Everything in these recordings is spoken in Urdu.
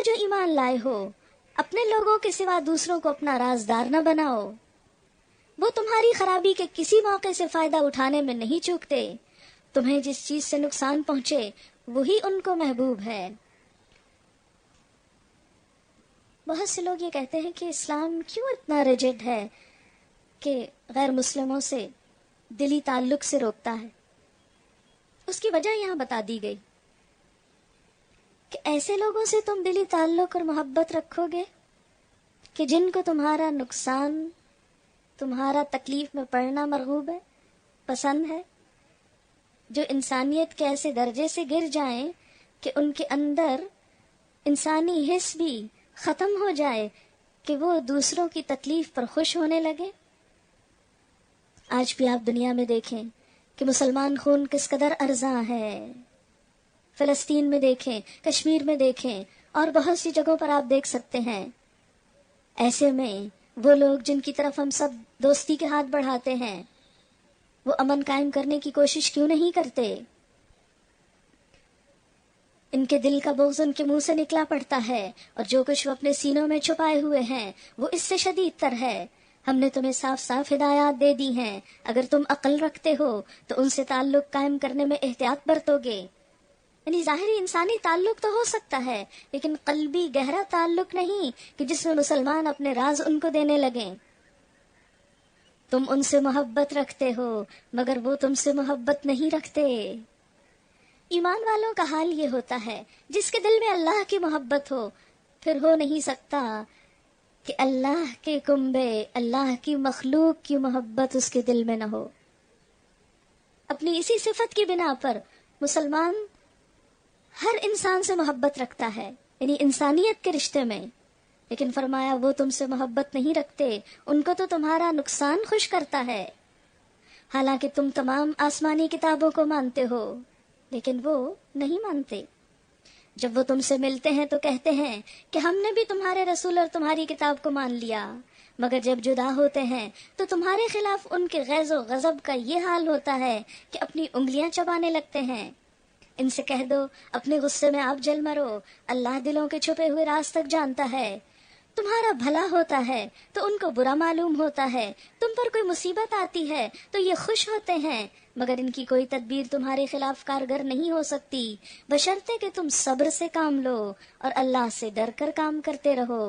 جو ایمان لائے ہو، اپنے لوگوں کے سوا دوسروں کو اپنا رازدار نہ بناؤ۔ وہ تمہاری خرابی کے کسی موقع سے فائدہ اٹھانے میں نہیں چوکتے۔ تمہیں جس چیز سے نقصان پہنچے وہی ان کو محبوب ہے۔ بہت سے لوگ یہ کہتے ہیں کہ اسلام کیوں اتنا ریجڈ ہے کہ غیر مسلموں سے دلی تعلق سے روکتا ہے۔ اس کی وجہ یہاں بتا دی گئی کہ ایسے لوگوں سے تم دلی تعلق اور محبت رکھو گے کہ جن کو تمہارا نقصان، تمہارا تکلیف میں پڑنا مرغوب ہے، پسند ہے، جو انسانیت کے ایسے درجے سے گر جائیں کہ ان کے اندر انسانی حس بھی ختم ہو جائے کہ وہ دوسروں کی تکلیف پر خوش ہونے لگے۔ آج بھی آپ دنیا میں دیکھیں کہ مسلمان خون کس قدر ارزاں ہے۔ فلسطین میں دیکھیں، کشمیر میں دیکھیں، اور بہت سی جگہوں پر آپ دیکھ سکتے ہیں۔ ایسے میں وہ لوگ جن کی طرف ہم سب دوستی کے ہاتھ بڑھاتے ہیں، وہ امن قائم کرنے کی کوشش کیوں نہیں کرتے؟ ان کے دل کا بغض ان کے منہ سے نکلا پڑتا ہے، اور جو کچھ وہ اپنے سینوں میں چھپائے ہوئے ہیں وہ اس سے شدید تر ہے۔ ہم نے تمہیں صاف صاف ہدایات دے دی ہیں، اگر تم عقل رکھتے ہو تو ان سے تعلق قائم کرنے میں احتیاط برتو گے۔ یعنی ظاہری انسانی تعلق تو ہو سکتا ہے، لیکن قلبی گہرا تعلق نہیں کہ جس میں مسلمان اپنے راز ان کو دینے لگیں۔ تم ان سے محبت رکھتے ہو مگر وہ تم سے محبت نہیں رکھتے۔ ایمان والوں کا حال یہ ہوتا ہے، جس کے دل میں اللہ کی محبت ہو، پھر ہو نہیں سکتا کہ اللہ کے کنبے، اللہ کی مخلوق کی محبت اس کے دل میں نہ ہو۔ اپنی اسی صفت کی بنا پر مسلمان ہر انسان سے محبت رکھتا ہے، یعنی انسانیت کے رشتے میں، لیکن فرمایا وہ تم سے محبت نہیں رکھتے، ان کو تو تمہارا نقصان خوش کرتا ہے۔ حالانکہ تم تمام آسمانی کتابوں کو مانتے ہو، لیکن وہ نہیں مانتے۔ جب وہ تم سے ملتے ہیں تو کہتے ہیں کہ ہم نے بھی تمہارے رسول اور تمہاری کتاب کو مان لیا، مگر جب جدا ہوتے ہیں تو تمہارے خلاف ان کے غیظ و غضب کا یہ حال ہوتا ہے کہ اپنی انگلیاں چبانے لگتے ہیں۔ ان سے کہہ دو اپنے غصے میں آپ جل مرو، اللہ دلوں کے چھپے ہوئے راز تک جانتا ہے۔ تمہارا بھلا ہوتا ہے تو ان کو برا معلوم ہوتا ہے، تم پر کوئی مصیبت آتی ہے تو یہ خوش ہوتے ہیں، مگر ان کی کوئی تدبیر تمہارے خلاف کارگر نہیں ہو سکتی، بشرطے کہ تم صبر سے کام لو اور اللہ سے ڈر کر کام کرتے رہو۔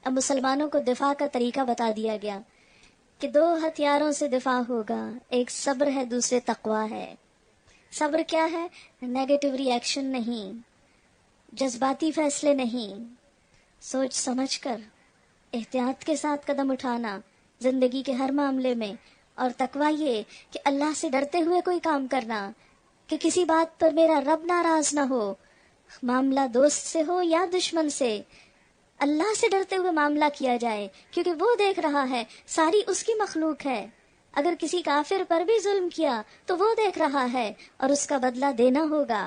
اب مسلمانوں کو دفاع کا طریقہ بتا دیا گیا کہ دو ہتھیاروں سے دفاع ہوگا، ایک صبر ہے، دوسرے تقویٰ ہے۔ صبر کیا ہے؟ نیگیٹو ری ایکشن نہیں، جذباتی فیصلے نہیں، سوچ سمجھ کر احتیاط کے ساتھ قدم اٹھانا زندگی کے ہر معاملے میں، اور تقویٰ یہ کہ اللہ سے ڈرتے ہوئے کوئی کام کرنا کہ کسی بات پر میرا رب ناراض نہ ہو، معاملہ دوست سے ہو یا دشمن سے، اللہ سے ڈرتے ہوئے معاملہ کیا جائے، کیونکہ وہ دیکھ رہا ہے، ساری اس کی مخلوق ہے۔ اگر کسی کافر پر بھی ظلم کیا تو وہ دیکھ رہا ہے اور اس کا بدلہ دینا ہوگا۔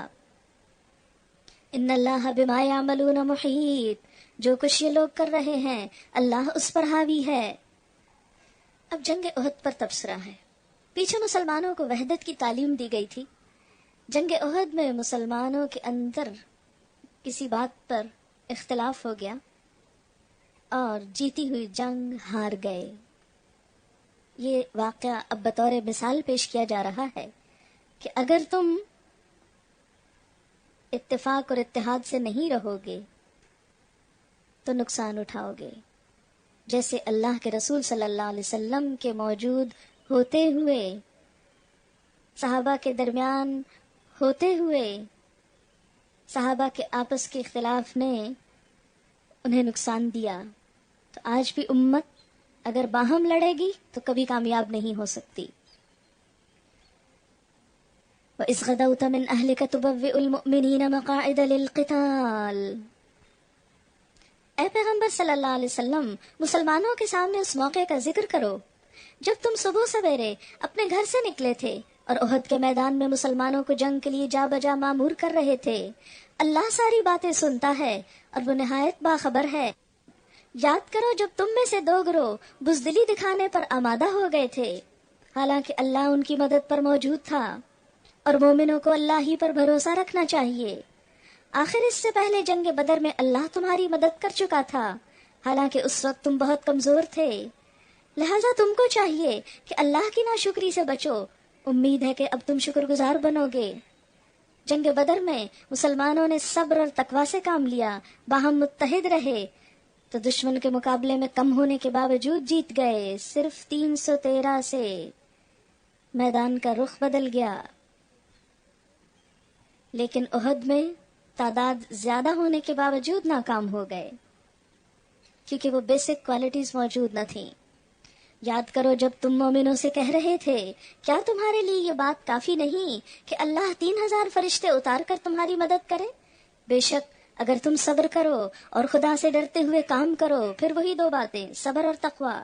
ان اللہ بما یعملون محیط، جو کچھ یہ لوگ کر رہے ہیں اللہ اس پر حاوی ہے۔ اب جنگ احد پر تبصرہ ہے۔ پیچھے مسلمانوں کو وحدت کی تعلیم دی گئی تھی، جنگ احد میں مسلمانوں کے اندر کسی بات پر اختلاف ہو گیا اور جیتی ہوئی جنگ ہار گئے۔ یہ واقعہ اب بطور مثال پیش کیا جا رہا ہے کہ اگر تم اتفاق اور اتحاد سے نہیں رہو گے تو نقصان اٹھاؤ گے۔ جیسے اللہ کے رسول صلی اللہ علیہ وسلم کے موجود ہوتے ہوئے، صحابہ کے درمیان ہوتے ہوئے، صحابہ کے آپس کے اختلاف نے انہیں نقصان دیا، تو آج بھی امت اگر باہم لڑے گی تو کبھی کامیاب نہیں ہو سکتی۔ وَإِذْ غَدَوْتَ مِنْ أَهْلِكَ تُبَوِّئُ الْمُؤْمِنِينَ مَقَاعِدَ لِلْقِتَالِ۔ اے پیغمبر صلی اللہ علیہ وسلم، مسلمانوں کے سامنے اس موقع کا ذکر کرو جب تم صبح سویرے اپنے گھر سے نکلے تھے اور احد کے میدان میں مسلمانوں کو جنگ کے لیے جا بجا مامور کر رہے تھے۔ اللہ ساری باتیں سنتا ہے اور وہ نہایت باخبر ہے۔ یاد کرو جب تم میں سے دو گروہ بزدلی دکھانے پر آمادہ ہو گئے تھے، حالانکہ اللہ ان کی مدد پر موجود تھا، اور مومنوں کو اللہ ہی پر بھروسہ رکھنا چاہیے۔ آخر اس سے پہلے جنگ بدر میں اللہ تمہاری مدد کر چکا تھا، حالانکہ اس وقت تم بہت کمزور تھے، لہذا تم کو چاہیے کہ اللہ کی ناشکری سے بچو، امید ہے کہ اب تم شکر گزار بنو گے۔ جنگ بدر میں مسلمانوں نے صبر اور تقوی سے کام لیا، باہم متحد رہے تو دشمن کے مقابلے میں کم ہونے کے باوجود جیت گئے، صرف 313 سے میدان کا رخ بدل گیا۔ لیکن احد میں تعداد زیادہ ہونے کے باوجود ناکام ہو گئے، کیونکہ وہ بیسک کوالٹیز موجود نہ تھیں۔ یاد کرو جب تم مومنوں سے کہہ رہے تھے، کیا تمہارے لیے یہ بات کافی نہیں کہ اللہ 3000 فرشتے اتار کر تمہاری مدد کرے؟ بے شک اگر تم صبر کرو اور خدا سے ڈرتے ہوئے کام کرو، پھر وہی دو باتیں، صبر اور تقوی،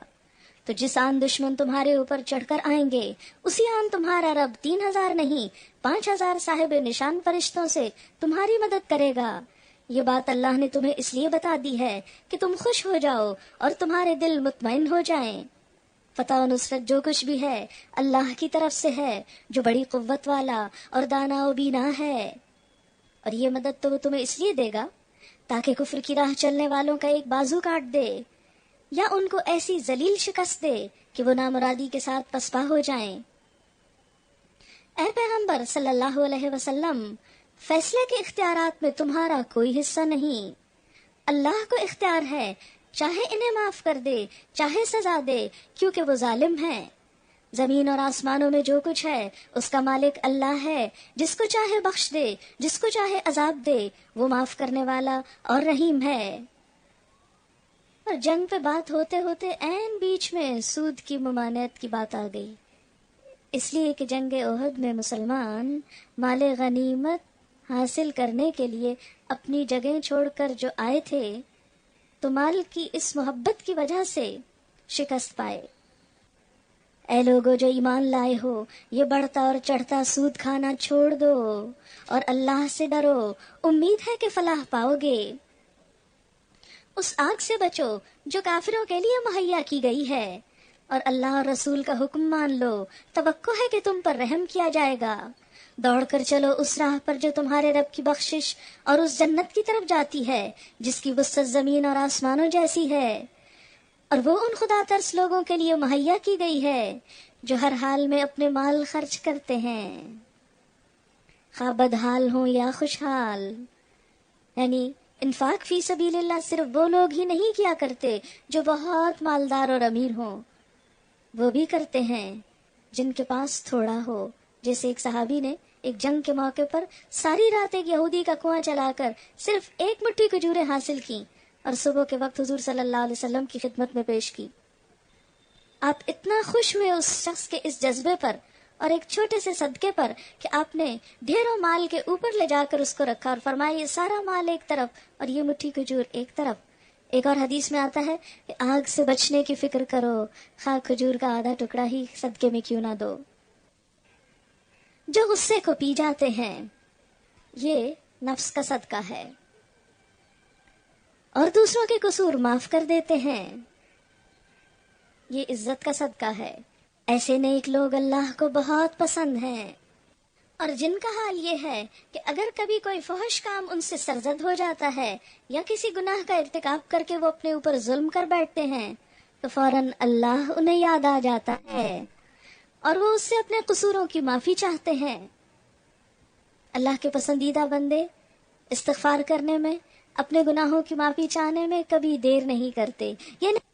تو جس آن دشمن تمہارے اوپر چڑھ کر آئیں گے، اسی آن تمہارا رب 3000 نہیں 5000 صاحب نشان فرشتوں سے تمہاری مدد کرے گا۔ یہ بات اللہ نے تمہیں اس لیے بتا دی ہے کہ تم خوش ہو جاؤ اور تمہارے دل مطمئن ہو جائیں۔ فتح و نصرت جو کچھ بھی ہے اللہ کی طرف سے ہے، جو بڑی قوت والا اور دانا و بینا ہے، اور یہ مدد تو وہ تمہیں اس لیے دے گا تاکہ کفر کی راہ چلنے والوں کا ایک بازو کاٹ دے، یا ان کو ایسی ذلیل شکست دے کہ وہ نامرادی کے ساتھ پسپا ہو جائیں۔ اے پیغمبر صلی اللہ علیہ وسلم، فیصلے کے اختیارات میں تمہارا کوئی حصہ نہیں، اللہ کو اختیار ہے، چاہے انہیں معاف کر دے چاہے سزا دے، کیونکہ وہ ظالم ہے۔ زمین اور آسمانوں میں جو کچھ ہے اس کا مالک اللہ ہے، جس کو چاہے بخش دے، جس کو چاہے عذاب دے، وہ معاف کرنے والا اور رحیم ہے۔ اور جنگ پہ بات ہوتے ہوتے عین بیچ میں سود کی ممانعت کی بات آ گئی، اس لیے کہ جنگ احد میں مسلمان مال غنیمت حاصل کرنے کے لیے اپنی جگہیں چھوڑ کر جو آئے تھے، تو مال کی اس محبت کی وجہ سے شکست پائے۔ اے لوگو جو ایمان لائے ہو، یہ بڑھتا اور چڑھتا سود کھانا چھوڑ دو اور اللہ سے ڈرو، امید ہے کہ فلاح پاؤ گے۔ اس آگ سے بچو جو کافروں کے لیے مہیا کی گئی ہے، اور اللہ اور رسول کا حکم مان لو، توقع ہے کہ تم پر رحم کیا جائے گا۔ دوڑ کر چلو اس راہ پر جو تمہارے رب کی بخشش اور اس جنت کی طرف جاتی ہے جس کی وسعت زمین اور آسمانوں جیسی ہے، اور وہ ان خدا ترس لوگوں کے لیے مہیا کی گئی ہے جو ہر حال میں اپنے مال خرچ کرتے ہیں، خواہ بدحال ہوں یا خوشحال۔ یعنی انفاق فی سبیل اللہ صرف وہ لوگ ہی نہیں کیا کرتے جو بہت مالدار اور امیر ہوں، وہ بھی کرتے ہیں جن کے پاس تھوڑا ہو۔ جیسے ایک صحابی نے ایک جنگ کے موقع پر ساری رات ایک یہودی کا کنواں چلا کر صرف ایک مٹھی کھجوریں حاصل کی اور صبح کے وقت حضور صلی اللہ علیہ وسلم کی خدمت میں پیش کی۔ آپ اتنا خوش ہوئے اس شخص کے اس جذبے پر اور ایک چھوٹے سے صدقے پر کہ آپ نے ڈھیروں مال کے اوپر لے جا کر اس کو رکھا اور فرمایا یہ سارا مال ایک طرف اور یہ مٹھی کھجور ایک طرف۔ ایک اور حدیث میں آتا ہے کہ آگ سے بچنے کی فکر کرو، خواہ کھجور کا آدھا ٹکڑا ہی صدقے میں کیوں نہ دو۔ جو غصے کو پی جاتے ہیں، یہ نفس کا صدقہ ہے، اور دوسروں کے قصور معاف کر دیتے ہیں، یہ عزت کا صدقہ ہے۔ ایسے نیک لوگ اللہ کو بہت پسند ہیں، اور جن کا حال یہ ہے کہ اگر کبھی کوئی فحش کام ان سے سرزد ہو جاتا ہے یا کسی گناہ کا ارتکاب کر کے وہ اپنے اوپر ظلم کر بیٹھتے ہیں، تو فوراً اللہ انہیں یاد آ جاتا ہے اور وہ اس سے اپنے قصوروں کی معافی چاہتے ہیں۔ اللہ کے پسندیدہ بندے استغفار کرنے میں، اپنے گناہوں کی معافی چاہنے میں کبھی دیر نہیں کرتے، یعنی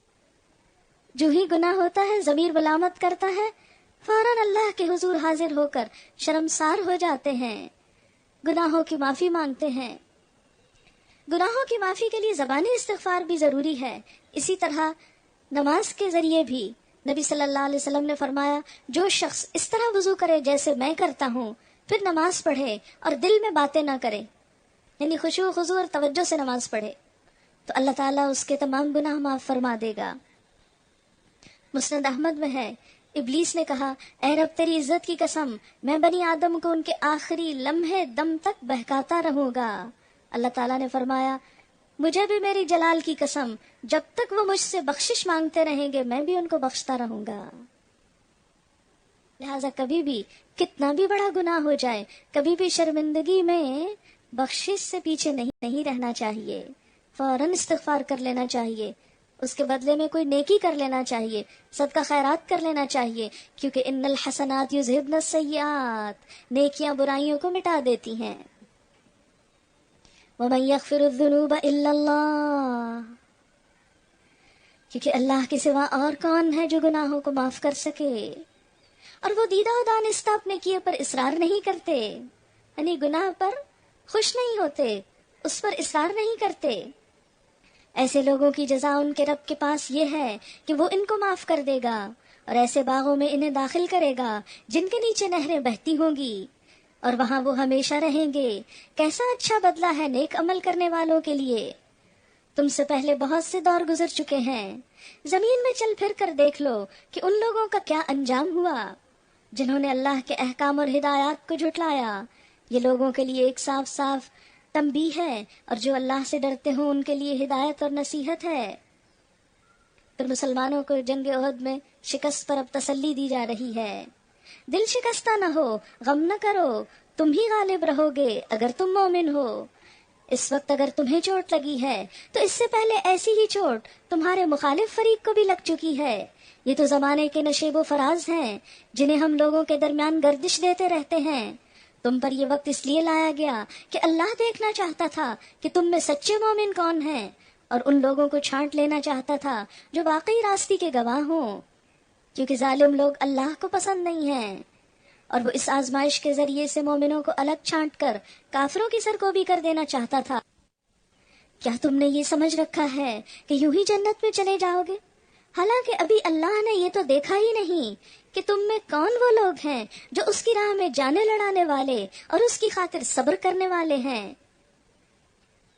جو ہی گناہ ہوتا ہے، ضمیر ملامت کرتا ہے، فوراً اللہ کے حضور حاضر ہو کر شرمسار ہو جاتے ہیں، گناہوں کی معافی مانگتے ہیں۔ گناہوں کی معافی کے لیے زبانی استغفار بھی ضروری ہے، اسی طرح نماز کے ذریعے بھی۔ نبی صلی اللہ علیہ وسلم نے فرمایا، جو شخص اس طرح وضو کرے جیسے میں کرتا ہوں، پھر نماز پڑھے اور دل میں باتیں نہ کرے، یعنی خشوع و خضوع اور توجہ سے نماز پڑھے، تو اللہ تعالیٰ اس کے تمام گناہ معاف فرما دے گا۔ مسند احمد میں ہے، ابلیس نے کہا، اے رب تیری عزت کی قسم، میں بنی آدم کو ان کے آخری لمحے دم تک بہکاتا رہوں گا۔ اللہ تعالیٰ نے فرمایا، مجھے بھی میری جلال کی قسم، جب تک وہ مجھ سے بخشش مانگتے رہیں گے میں بھی ان کو بخشتا رہوں گا۔ لہذا کبھی بھی کتنا بھی بڑا گناہ ہو جائے، کبھی بھی شرمندگی میں بخشش سے پیچھے نہیں رہنا چاہیے، فوراً استغفار کر لینا چاہیے، اس کے بدلے میں کوئی نیکی کر لینا چاہیے، صدقہ خیرات کر لینا چاہیے، کیونکہ ان الحسنات یذہبن السیئات، نیکیاں برائیوں کو مٹا دیتی ہیں۔ وَمَن يَغْفِرُ الذُّنُوبَ إِلَّا اللَّهُ، کیونکہ اللہ کے سوا اور کون ہے جو گناہوں کو معاف کر سکے، اور وہ دیدہ و دانستہ اپنے کیے پر اصرار نہیں کرتے، یعنی گناہ پر خوش نہیں ہوتے، اس پر اصرار نہیں کرتے۔ ایسے لوگوں کی جزا ان کے رب کے پاس یہ ہے کہ وہ ان کو معاف کر دے گا، اور ایسے باغوں میں انہیں داخل کرے گا جن کے نیچے نہریں بہتی ہوں گی، اور وہاں وہ ہمیشہ رہیں گے۔ کیسا اچھا بدلہ ہے نیک عمل کرنے والوں کے لیے۔ تم سے پہلے بہت سے دور گزر چکے ہیں، زمین میں چل پھر کر دیکھ لو کہ ان لوگوں کا کیا انجام ہوا جنہوں نے اللہ کے احکام اور ہدایات کو جھٹلایا۔ یہ لوگوں کے لیے ایک صاف صاف تنبیہ ہے، اور جو اللہ سے ڈرتے ہوں ان کے لیے ہدایت اور نصیحت ہے۔ پھر مسلمانوں کو جنگ احد میں شکست پر اب تسلی دی جا رہی ہے۔ دل شکستہ نہ ہو، غم نہ کرو، تم ہی غالب رہو گے اگر تم مومن ہو۔ اس وقت اگر تمہیں چوٹ لگی ہے تو اس سے پہلے ایسی ہی چوٹ تمہارے مخالف فریق کو بھی لگ چکی ہے۔ یہ تو زمانے کے نشیب و فراز ہیں جنہیں ہم لوگوں کے درمیان گردش دیتے رہتے ہیں۔ تم پر یہ وقت اس لیے لایا گیا کہ اللہ دیکھنا چاہتا تھا کہ تم میں سچے مومن کون ہیں، اور ان لوگوں کو چھانٹ لینا چاہتا تھا جو واقعی راستے کے گواہ ہوں، کیونکہ ظالم لوگ اللہ کو پسند نہیں ہیں۔ اور وہ اس آزمائش کے ذریعے سے مومنوں کو الگ چھانٹ کر کافروں کی سرکوبی کر دینا چاہتا تھا۔ کیا تم نے یہ سمجھ رکھا ہے کہ یوں ہی جنت میں چلے جاؤ گے؟ حالانکہ ابھی اللہ نے یہ تو دیکھا ہی نہیں کہ تم میں کون وہ لوگ ہیں جو اس کی راہ میں جانیں لڑانے والے اور اس کی خاطر صبر کرنے والے ہیں۔